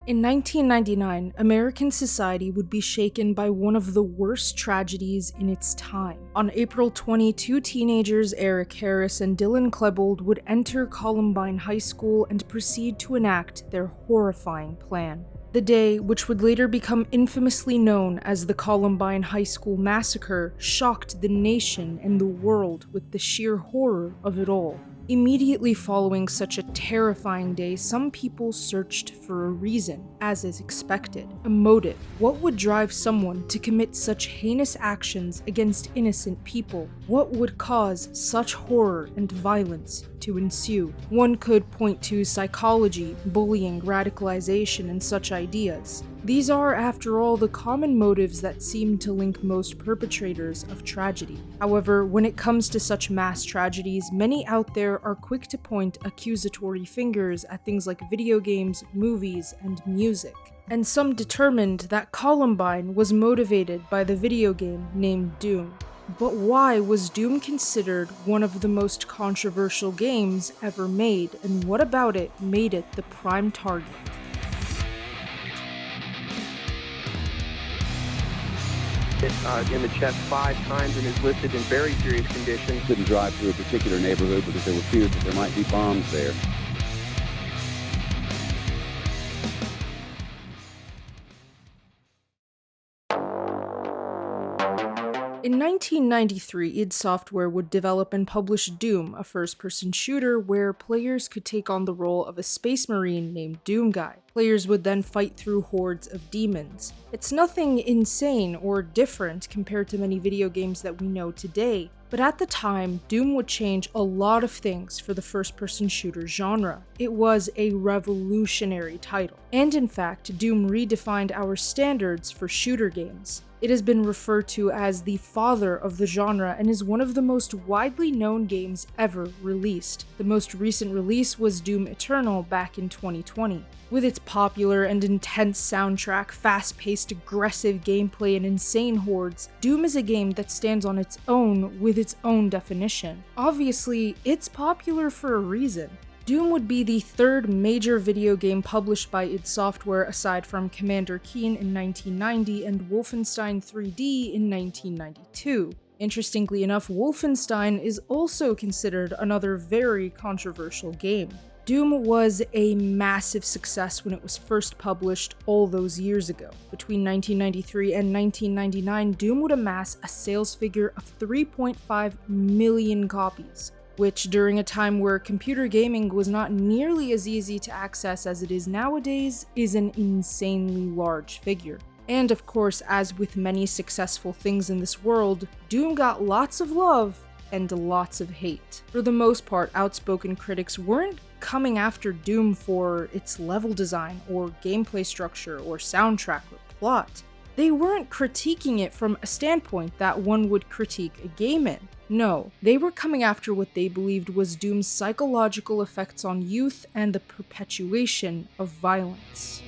In 1999, American society would be shaken by one of the worst tragedies in its time. On April 20, two teenagers, Eric Harris and Dylan Klebold, would enter Columbine High School and proceed to enact their horrifying plan. The day, which would later become infamously known as the Columbine High School Massacre, shocked the nation and the world with the sheer horror of it all. Immediately following such a terrifying day, some people searched for a reason, as is expected. A motive. What would drive someone to commit such heinous actions against innocent people? What would cause such horror and violence to ensue? One could point to psychology, bullying, radicalization, and such ideas. These are, after all, the common motives that seem to link most perpetrators of tragedy. However, when it comes to such mass tragedies, many out there are quick to point accusatory fingers at things like video games, movies, and music. And some determined that Columbine was motivated by the video game named Doom. But why was Doom considered one of the most controversial games ever made, and what about it made it the prime target? In the chest 5 times and is listed in very serious condition. Couldn't drive through a particular neighborhood because there were fears that there might be bombs there. In 1993, id Software would develop and publish Doom, a first-person shooter where players could take on the role of a space marine named Doom Guy. Players would then fight through hordes of demons. It's nothing insane or different compared to many video games that we know today, but at the time, Doom would change a lot of things for the first-person shooter genre. It was a revolutionary title, and in fact, Doom redefined our standards for shooter games. It has been referred to as the father of the genre and is one of the most widely known games ever released. The most recent release was Doom Eternal back in 2020. With its popular and intense soundtrack, fast-paced, aggressive gameplay, and insane hordes, Doom is a game that stands on its own with its own definition. Obviously, it's popular for a reason. Doom would be the third major video game published by id Software aside from Commander Keen in 1990 and Wolfenstein 3D in 1992. Interestingly enough, Wolfenstein is also considered another very controversial game. Doom was a massive success when it was first published all those years ago. Between 1993 and 1999, Doom would amass a sales figure of 3.5 million copies, which during a time where computer gaming was not nearly as easy to access as it is nowadays, is an insanely large figure. And of course, as with many successful things in this world, Doom got lots of love and lots of hate. For the most part, outspoken critics weren't coming after Doom for its level design or gameplay structure or soundtrack or plot. They weren't critiquing it from a standpoint that one would critique a game in. No, they were coming after what they believed was Doom's psychological effects on youth and the perpetuation of violence.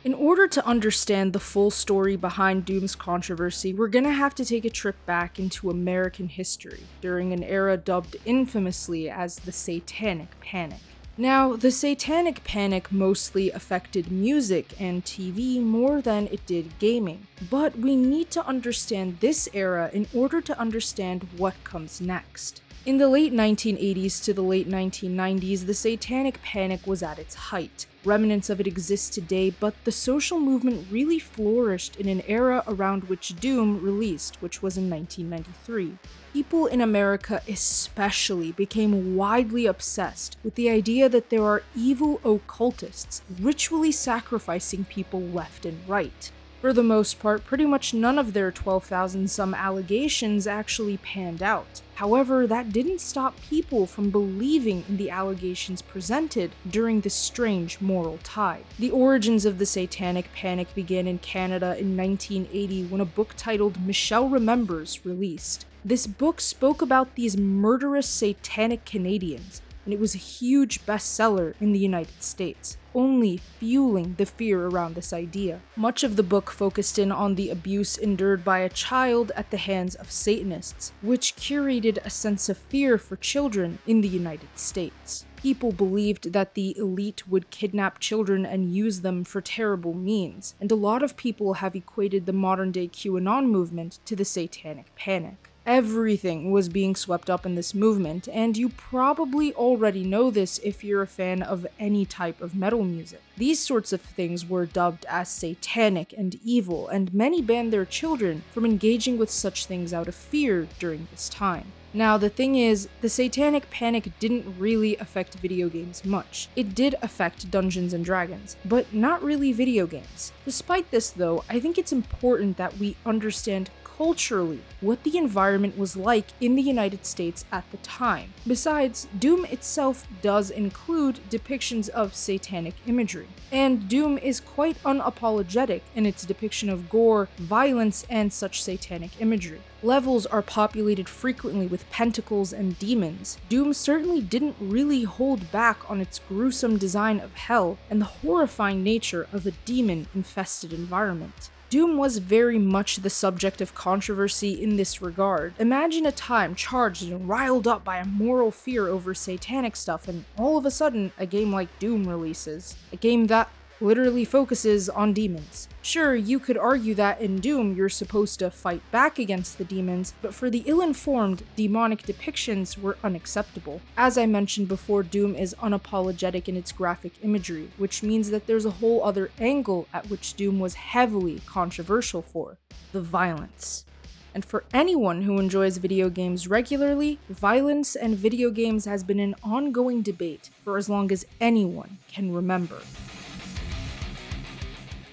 In order to understand the full story behind Doom's controversy, we're gonna have to take a trip back into American history, during an era dubbed infamously as the Satanic Panic. Now, the Satanic Panic mostly affected music and TV more than it did gaming, but we need to understand this era in order to understand what comes next. In the late 1980s to the late 1990s, the Satanic Panic was at its height. Remnants of it exist today, but the social movement really flourished in an era around which Doom released, which was in 1993. People in America especially became widely obsessed with the idea that there are evil occultists ritually sacrificing people left and right. For the most part, pretty much none of their 12,000 some allegations actually panned out. However, that didn't stop people from believing in the allegations presented during this strange moral tide. The origins of the Satanic Panic began in Canada in 1980 when a book titled Michelle Remembers released. This book spoke about these murderous satanic Canadians and it was a huge bestseller in the United States, only fueling the fear around this idea. Much of the book focused in on the abuse endured by a child at the hands of Satanists, which curated a sense of fear for children in the United States. People believed that the elite would kidnap children and use them for terrible means, and a lot of people have equated the modern-day QAnon movement to the satanic panic. Everything was being swept up in this movement, and you probably already know this if you're a fan of any type of metal music. These sorts of things were dubbed as satanic and evil, and many banned their children from engaging with such things out of fear during this time. Now, the thing is, the satanic panic didn't really affect video games much. It did affect Dungeons & Dragons, but not really video games. Despite this though, I think it's important that we understand culturally what the environment was like in the United States at the time. Besides, Doom itself does include depictions of satanic imagery, and Doom is quite unapologetic in its depiction of gore, violence, and such satanic imagery. Levels are populated frequently with pentacles and demons. Doom certainly didn't really hold back on its gruesome design of hell and the horrifying nature of a demon-infested environment. Doom was very much the subject of controversy in this regard. Imagine a time charged and riled up by a moral fear over satanic stuff, and all of a sudden, a game like Doom releases. A game that literally focuses on demons. Sure, you could argue that in Doom you're supposed to fight back against the demons, but for the ill-informed, demonic depictions were unacceptable. As I mentioned before, Doom is unapologetic in its graphic imagery, which means that there's a whole other angle at which Doom was heavily controversial for: the violence. And for anyone who enjoys video games regularly, violence and video games has been an ongoing debate for as long as anyone can remember.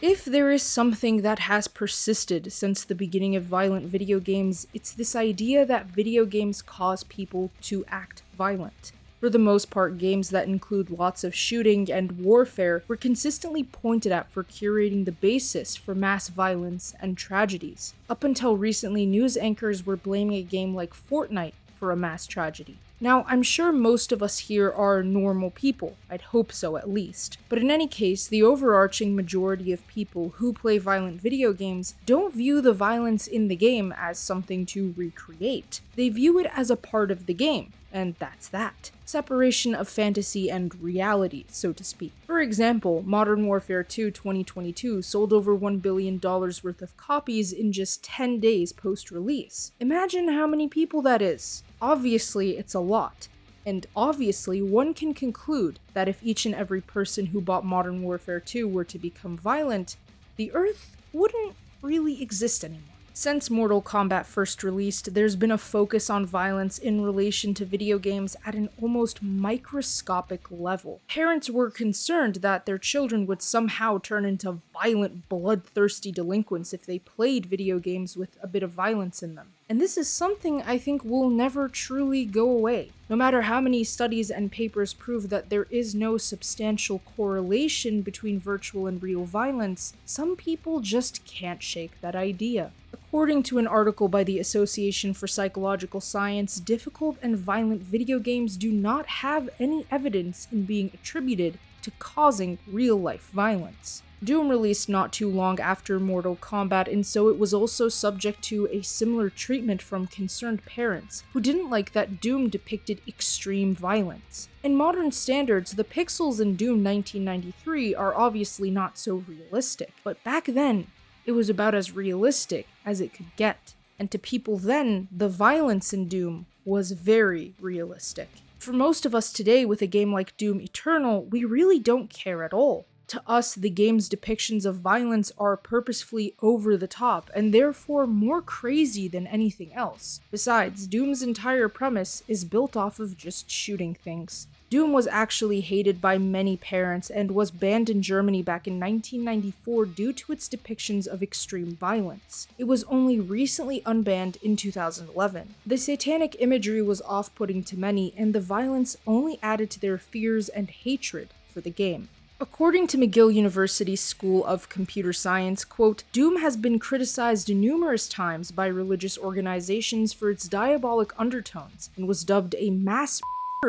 If there is something that has persisted since the beginning of violent video games, it's this idea that video games cause people to act violent. For the most part, games that include lots of shooting and warfare were consistently pointed at for curating the basis for mass violence and tragedies. Up until recently, news anchors were blaming a game like Fortnite for a mass tragedy. Now, I'm sure most of us here are normal people, I'd hope so at least. But in any case, the overarching majority of people who play violent video games don't view the violence in the game as something to recreate. They view it as a part of the game, and that's that. Separation of fantasy and reality, so to speak. For example, Modern Warfare 2 2022 sold over $1 billion worth of copies in just 10 days post-release. Imagine how many people that is. Obviously, it's a lot. And obviously, one can conclude that if each and every person who bought Modern Warfare 2 were to become violent, the Earth wouldn't really exist anymore. Since Mortal Kombat first released, there's been a focus on violence in relation to video games at an almost microscopic level. Parents were concerned that their children would somehow turn into violent, bloodthirsty delinquents if they played video games with a bit of violence in them. And this is something I think will never truly go away. No matter how many studies and papers prove that there is no substantial correlation between virtual and real violence, some people just can't shake that idea. According to an article by the Association for Psychological Science, difficult and violent video games do not have any evidence in being attributed to causing real-life violence. Doom released not too long after Mortal Kombat, and so it was also subject to a similar treatment from concerned parents, who didn't like that Doom depicted extreme violence. In modern standards, the pixels in Doom 1993 are obviously not so realistic, but back then, it was about as realistic as it could get. And to people then, the violence in Doom was very realistic. For most of us today with a game like Doom Eternal, we really don't care at all. To us, the game's depictions of violence are purposefully over the top, and therefore more crazy than anything else. Besides, Doom's entire premise is built off of just shooting things. Doom was actually hated by many parents and was banned in Germany back in 1994 due to its depictions of extreme violence. It was only recently unbanned in 2011. The satanic imagery was off-putting to many, and the violence only added to their fears and hatred for the game. According to McGill University's School of Computer Science, quote, Doom has been criticized numerous times by religious organizations for its diabolic undertones and was dubbed a mass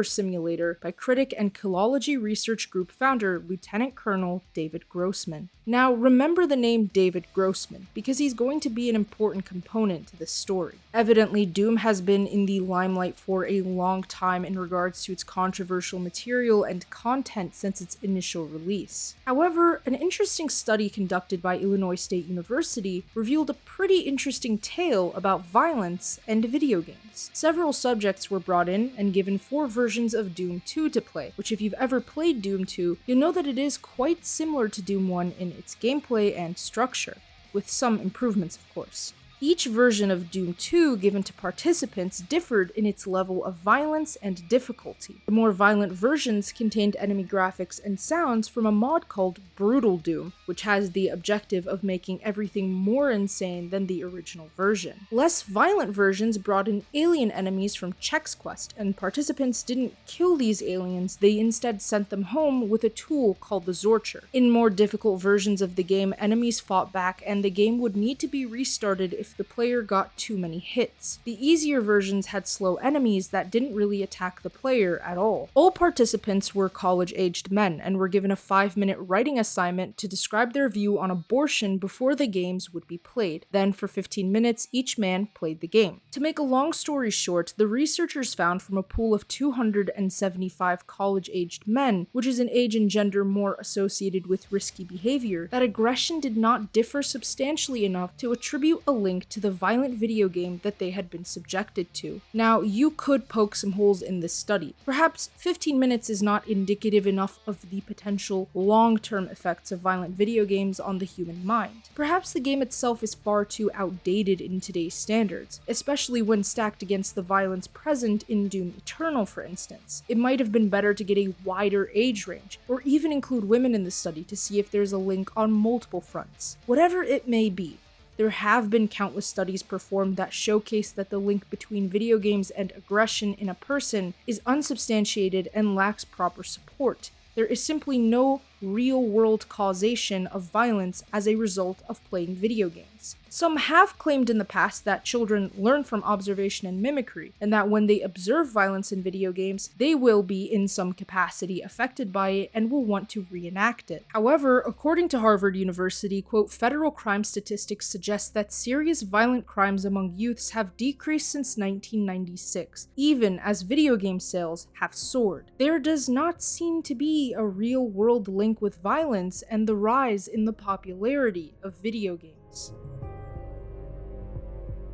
simulator by critic and Philology Research Group founder Lieutenant Colonel David Grossman. Now, remember the name David Grossman, because he's going to be an important component to this story. Evidently, Doom has been in the limelight for a long time in regards to its controversial material and content since its initial release. However, an interesting study conducted by Illinois State University revealed a pretty interesting tale about violence and video games. Several subjects were brought in and given 4 versions of Doom 2 to play, which if you've ever played Doom 2, you'll know that it is quite similar to Doom 1 in its gameplay and structure, with some improvements of course. Each version of Doom 2 given to participants differed in its level of violence and difficulty. The more violent versions contained enemy graphics and sounds from a mod called Brutal Doom, which has the objective of making everything more insane than the original version. Less violent versions brought in alien enemies from Chex Quest, and participants didn't kill these aliens, they instead sent them home with a tool called the Zorcher. In more difficult versions of the game, enemies fought back and the game would need to be restarted if the player got too many hits. The easier versions had slow enemies that didn't really attack the player at all. All participants were college-aged men and were given a 5-minute writing assignment to describe their view on abortion before the games would be played. Then for 15 minutes, each man played the game. To make a long story short, the researchers found from a pool of 275 college-aged men, which is an age and gender more associated with risky behavior, that aggression did not differ substantially enough to attribute a link to the violent video game that they had been subjected to. Now, you could poke some holes in this study. Perhaps 15 minutes is not indicative enough of the potential long-term effects of violent video games on the human mind. Perhaps the game itself is far too outdated in today's standards, especially when stacked against the violence present in Doom Eternal, for instance. It might have been better to get a wider age range, or even include women in the study to see if there's a link on multiple fronts. Whatever it may be, there have been countless studies performed that showcase that the link between video games and aggression in a person is unsubstantiated and lacks proper support. There is simply no real-world causation of violence as a result of playing video games. Some have claimed in the past that children learn from observation and mimicry, and that when they observe violence in video games, they will be in some capacity affected by it and will want to reenact it. However, according to Harvard University, quote, federal crime statistics suggest that serious violent crimes among youths have decreased since 1996, even as video game sales have soared. There does not seem to be a real-world link with violence and the rise in the popularity of video games.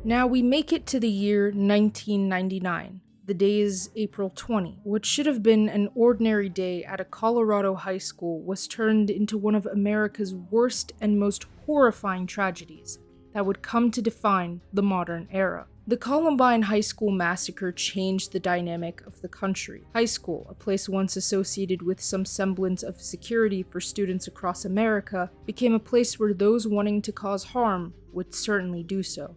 Now we make it to the year 1999. The day is April 20. What should have been an ordinary day at a Colorado high school was turned into one of America's worst and most horrifying tragedies that would come to define the modern era. The Columbine High School massacre changed the dynamic of the country. High school, a place once associated with some semblance of security for students across America, became a place where those wanting to cause harm would certainly do so.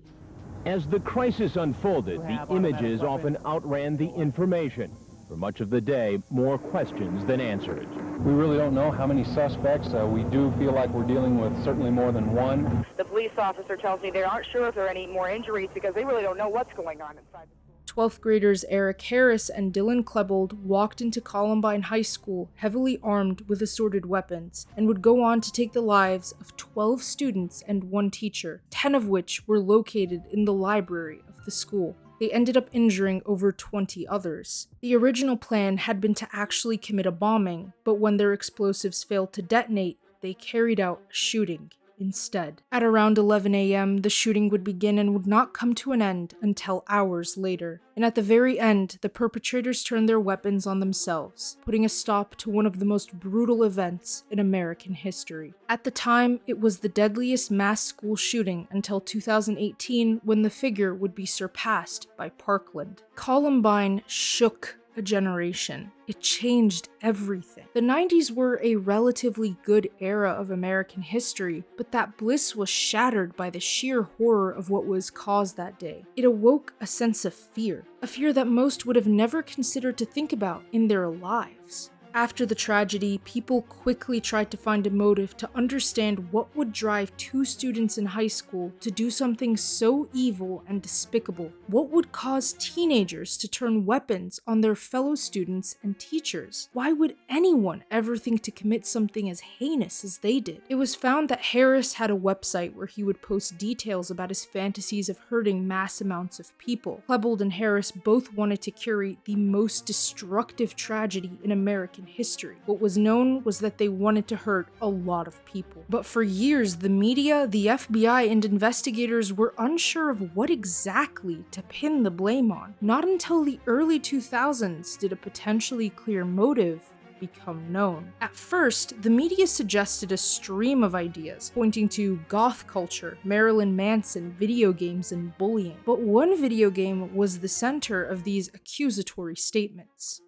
As the crisis unfolded, the images often outran the information. For much of the day, more questions than answers. We really don't know how many suspects. We do feel like we're dealing with certainly more than one. The police officer tells me they aren't sure if there are any more injuries because they really don't know what's going on inside the school. 12th graders Eric Harris and Dylan Klebold walked into Columbine High School heavily armed with assorted weapons and would go on to take the lives of 12 students and 1 teacher, 10 of which were located in the library of the school. They ended up injuring over 20 others. The original plan had been to actually commit a bombing, but when their explosives failed to detonate, they carried out a shooting instead. At around 11 a.m., the shooting would begin and would not come to an end until hours later. And at the very end, the perpetrators turned their weapons on themselves, putting a stop to one of the most brutal events in American history. At the time, it was the deadliest mass school shooting until 2018, when the figure would be surpassed by Parkland. Columbine shook a generation. It changed everything. The 90s were a relatively good era of American history, but that bliss was shattered by the sheer horror of what was caused that day. It awoke a sense of fear, a fear that most would have never considered to think about in their lives. After the tragedy, people quickly tried to find a motive to understand what would drive two students in high school to do something so evil and despicable. What would cause teenagers to turn weapons on their fellow students and teachers? Why would anyone ever think to commit something as heinous as they did? It was found that Harris had a website where he would post details about his fantasies of hurting mass amounts of people. Klebold and Harris both wanted to curate the most destructive tragedy in American history. What was known was that they wanted to hurt a lot of people. But for years, the media, the FBI, and investigators were unsure of what exactly to pin the blame on. Not until the early 2000s did a potentially clear motive become known. At first, the media suggested a stream of ideas, pointing to goth culture, Marilyn Manson, video games, and bullying. But one video game was the center of these accusatory statements.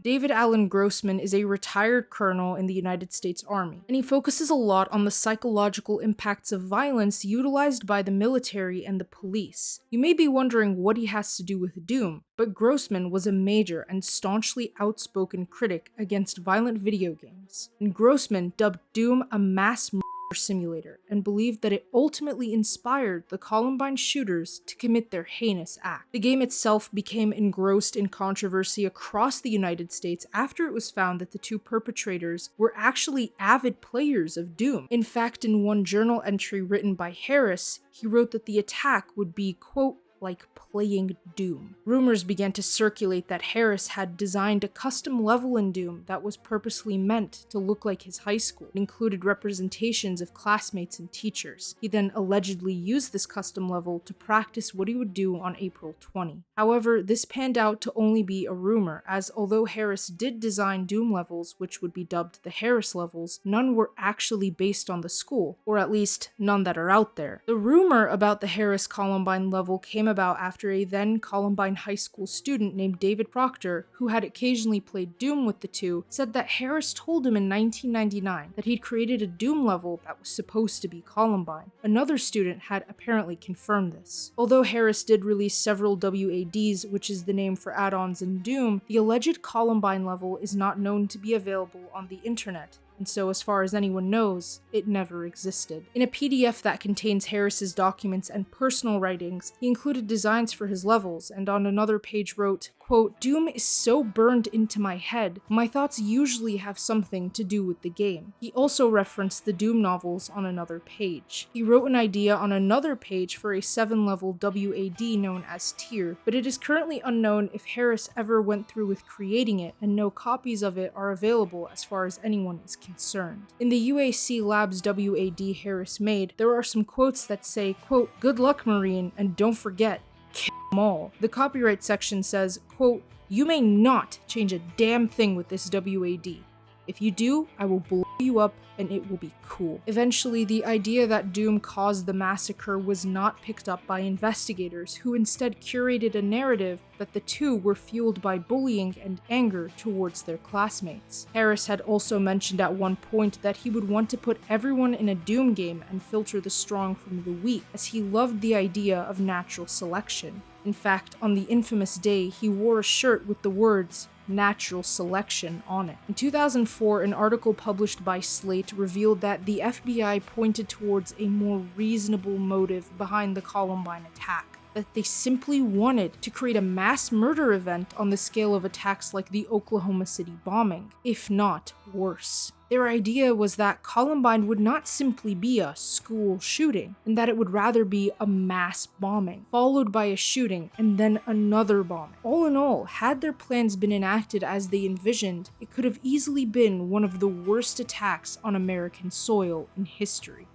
David Alan Grossman is a retired colonel in the United States Army, and he focuses a lot on the psychological impacts of violence utilized by the military and the police. You may be wondering what he has to do with Doom, but Grossman was a major and staunchly outspoken critic against violent video games, and Grossman dubbed Doom a mass murder simulator and believed that it ultimately inspired the Columbine shooters to commit their heinous act. The game itself became engrossed in controversy across the United States after it was found that the two perpetrators were actually avid players of Doom. In fact, in one journal entry written by Harris, he wrote that the attack would be, quote, like playing Doom. Rumors began to circulate that Harris had designed a custom level in Doom that was purposely meant to look like his high school. It included representations of classmates and teachers. He then allegedly used this custom level to practice what he would do on April 20. However, this panned out to only be a rumor, as although Harris did design Doom levels, which would be dubbed the Harris levels, none were actually based on the school, or at least none that are out there. The rumor about the Harris Columbine level came about after a then Columbine high school student named David Proctor, who had occasionally played Doom with the two, said that Harris told him in 1999 that he'd created a Doom level that was supposed to be Columbine. Another student had apparently confirmed this. Although Harris did release several WADs, which is the name for add-ons in Doom, the alleged Columbine level is not known to be available on the internet, and so as far as anyone knows, it never existed. In a PDF that contains Harris's documents and personal writings, he included designs for his levels, and on another page wrote, quote, "Doom is so burned into my head, my thoughts usually have something to do with the game." He also referenced the Doom novels on another page. He wrote an idea on another page for a 7-level WAD known as Tier, but it is currently unknown if Harris ever went through with creating it, and no copies of it are available as far as anyone is concerned. In the UAC Labs WAD Harris made, there are some quotes that say, quote, "Good luck, Marine, and don't forget, kill them all." The copyright section says, quote, "You may not change a damn thing with this WAD. If you do, I will blow you up and it will be cool." Eventually, the idea that Doom caused the massacre was not picked up by investigators, who instead curated a narrative that the two were fueled by bullying and anger towards their classmates. Harris had also mentioned at one point that he would want to put everyone in a Doom game and filter the strong from the weak, as he loved the idea of natural selection. In fact, on the infamous day, he wore a shirt with the words "natural selection" on it. In 2004, an article published by Slate revealed that the FBI pointed towards a more reasonable motive behind the Columbine attack, that they simply wanted to create a mass murder event on the scale of attacks like the Oklahoma City bombing, if not worse. Their idea was that Columbine would not simply be a school shooting, and that it would rather be a mass bombing, followed by a shooting, and then another bombing. All in all, had their plans been enacted as they envisioned, it could have easily been one of the worst attacks on American soil in history.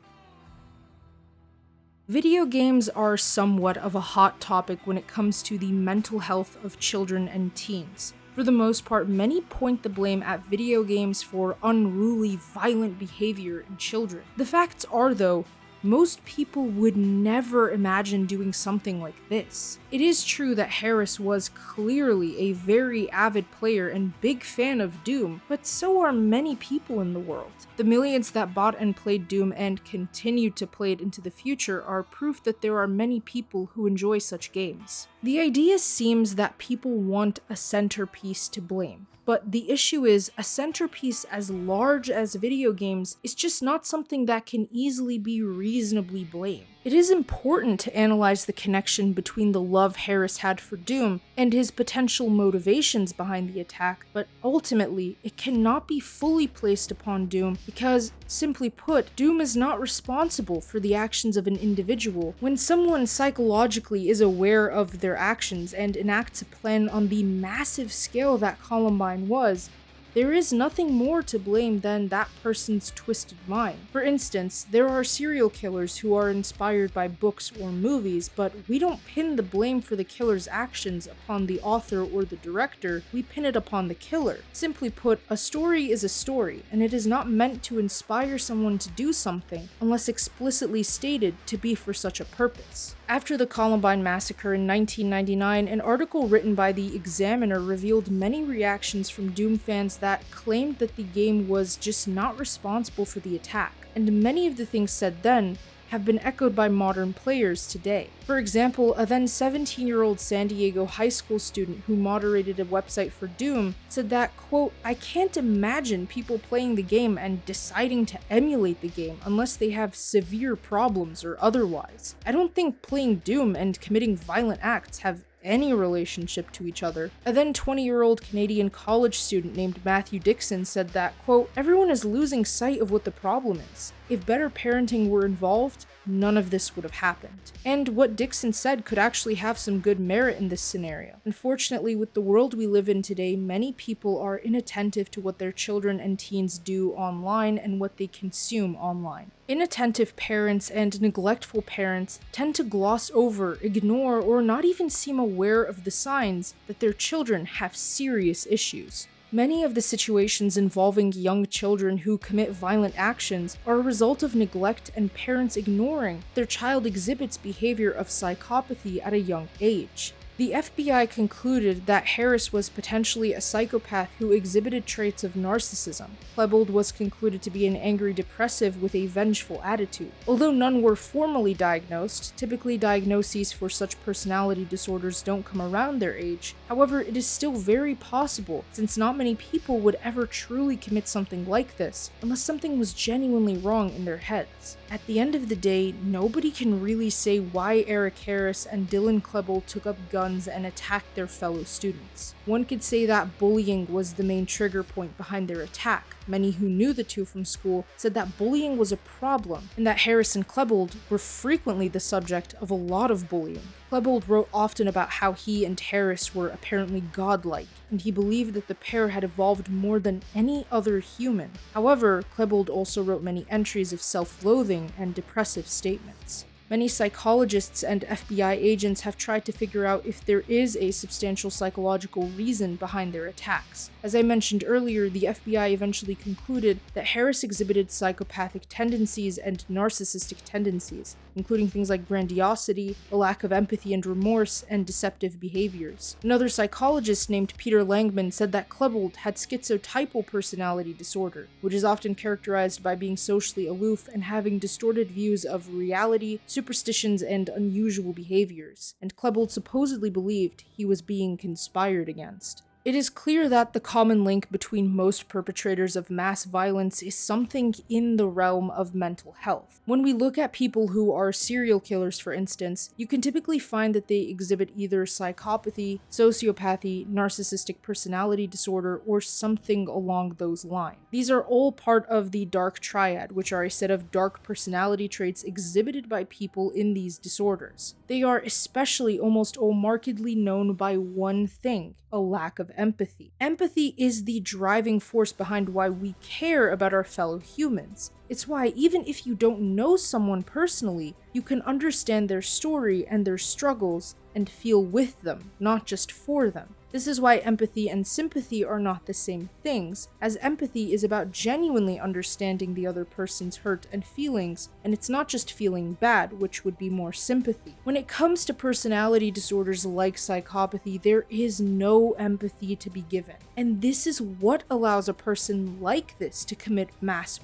Video games are somewhat of a hot topic when it comes to the mental health of children and teens. For the most part, many point the blame at video games for unruly, violent behavior in children. The facts are, though, most people would never imagine doing something like this. It is true that Harris was clearly a very avid player and big fan of Doom, but so are many people in the world. The millions that bought and played Doom and continue to play it into the future are proof that there are many people who enjoy such games. The idea seems that people want a centerpiece to blame. But the issue is, a centerpiece as large as video games is just not something that can easily be reasonably blamed. It is important to analyze the connection between the love Harris had for Doom and his potential motivations behind the attack, but ultimately, it cannot be fully placed upon Doom because, simply put, Doom is not responsible for the actions of an individual. When someone psychologically is aware of their actions and enacts a plan on the massive scale that Columbine was, there is nothing more to blame than that person's twisted mind. For instance, there are serial killers who are inspired by books or movies, but we don't pin the blame for the killer's actions upon the author or the director, we pin it upon the killer. Simply put, a story is a story, and it is not meant to inspire someone to do something unless explicitly stated to be for such a purpose. After the Columbine massacre in 1999, an article written by the Examiner revealed many reactions from Doom fans that claimed that the game was just not responsible for the attack, and many of the things said then have been echoed by modern players today. For example, a then 17-year-old San Diego high school student who moderated a website for Doom said that, quote, "I can't imagine people playing the game and deciding to emulate the game unless they have severe problems or otherwise. I don't think playing Doom and committing violent acts have any relationship to each other." A then 20-year-old Canadian college student named Matthew Dixon said that, quote, "Everyone is losing sight of what the problem is. If better parenting were involved, none of this would have happened." And what Dixon said could actually have some good merit in this scenario. Unfortunately, with the world we live in today, many people are inattentive to what their children and teens do online and what they consume online. Inattentive parents and neglectful parents tend to gloss over, ignore, or not even seem aware of the signs that their children have serious issues. Many of the situations involving young children who commit violent actions are a result of neglect and parents ignoring their child exhibits behavior of psychopathy at a young age. The FBI concluded that Harris was potentially a psychopath who exhibited traits of narcissism. Klebold was concluded to be an angry depressive with a vengeful attitude. Although none were formally diagnosed, typically diagnoses for such personality disorders don't come around their age. However, it is still very possible, since not many people would ever truly commit something like this, unless something was genuinely wrong in their heads. At the end of the day, nobody can really say why Eric Harris and Dylan Klebold took up guns and attacked their fellow students. One could say that bullying was the main trigger point behind their attack. Many who knew the two from school said that bullying was a problem, and that Harris and Klebold were frequently the subject of a lot of bullying. Klebold wrote often about how he and Harris were apparently godlike, and he believed that the pair had evolved more than any other human. However, Klebold also wrote many entries of self-loathing and depressive statements. Many psychologists and FBI agents have tried to figure out if there is a substantial psychological reason behind their attacks. As I mentioned earlier, the FBI eventually concluded that Harris exhibited psychopathic tendencies and narcissistic tendencies, including things like grandiosity, a lack of empathy and remorse, and deceptive behaviors. Another psychologist named Peter Langman said that Klebold had schizotypal personality disorder, which is often characterized by being socially aloof and having distorted views of reality, superstitions, and unusual behaviors, and Klebold supposedly believed he was being conspired against. It is clear that the common link between most perpetrators of mass violence is something in the realm of mental health. When we look at people who are serial killers, for instance, you can typically find that they exhibit either psychopathy, sociopathy, narcissistic personality disorder, or something along those lines. These are all part of the dark triad, which are a set of dark personality traits exhibited by people in these disorders. They are especially almost all markedly known by one thing: a lack of empathy. Empathy is the driving force behind why we care about our fellow humans. It's why, even if you don't know someone personally, you can understand their story and their struggles and feel with them, not just for them. This is why empathy and sympathy are not the same things, as empathy is about genuinely understanding the other person's hurt and feelings, and it's not just feeling bad, which would be more sympathy. When it comes to personality disorders like psychopathy, there is no empathy to be given. And this is what allows a person like this to commit mass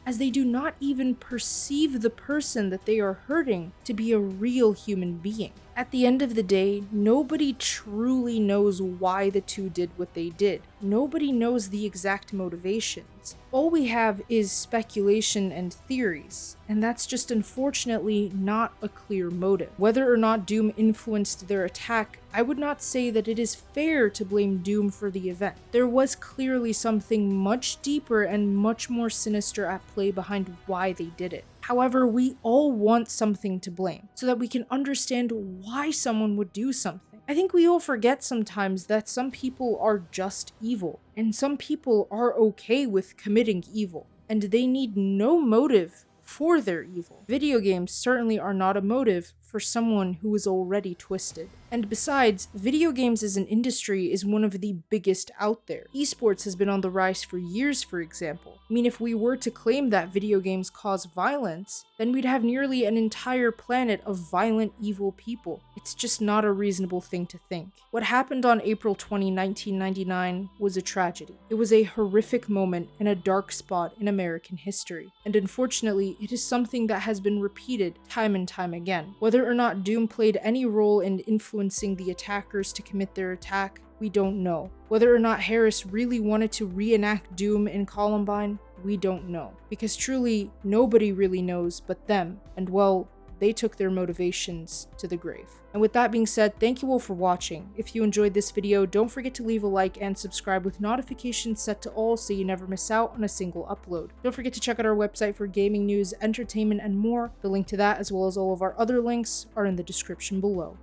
as they do not even perceive the person that they are hurting to be a real human being. At the end of the day, nobody truly knows why the two did what they did. Nobody knows the exact motivations. All we have is speculation and theories, and that's just unfortunately not a clear motive. Whether or not Doom influenced their attack, I would not say that it is fair to blame Doom for the event. There was clearly something much deeper and much more sinister at play behind why they did it. However, we all want something to blame, so that we can understand why someone would do something. I think we all forget sometimes that some people are just evil, and some people are okay with committing evil, and they need no motive for their evil. Video games certainly are not a motive for someone who is already twisted. And besides, video games as an industry is one of the biggest out there. Esports has been on the rise for years, for example. I mean, if we were to claim that video games cause violence, then we'd have nearly an entire planet of violent, evil people. It's just not a reasonable thing to think. What happened on April 20, 1999 was a tragedy. It was a horrific moment and a dark spot in American history. And unfortunately, it is something that has been repeated time and time again. Whether or not Doom played any role in influencing the attackers to commit their attack, we don't know. Whether or not Harris really wanted to reenact Doom in Columbine, we don't know. Because truly, nobody really knows but them, and well, they took their motivations to the grave. And with that being said, thank you all for watching. If you enjoyed this video, don't forget to leave a like and subscribe with notifications set to all so you never miss out on a single upload. Don't forget to check out our website for gaming news, entertainment, and more. The link to that, as well as all of our other links, are in the description below.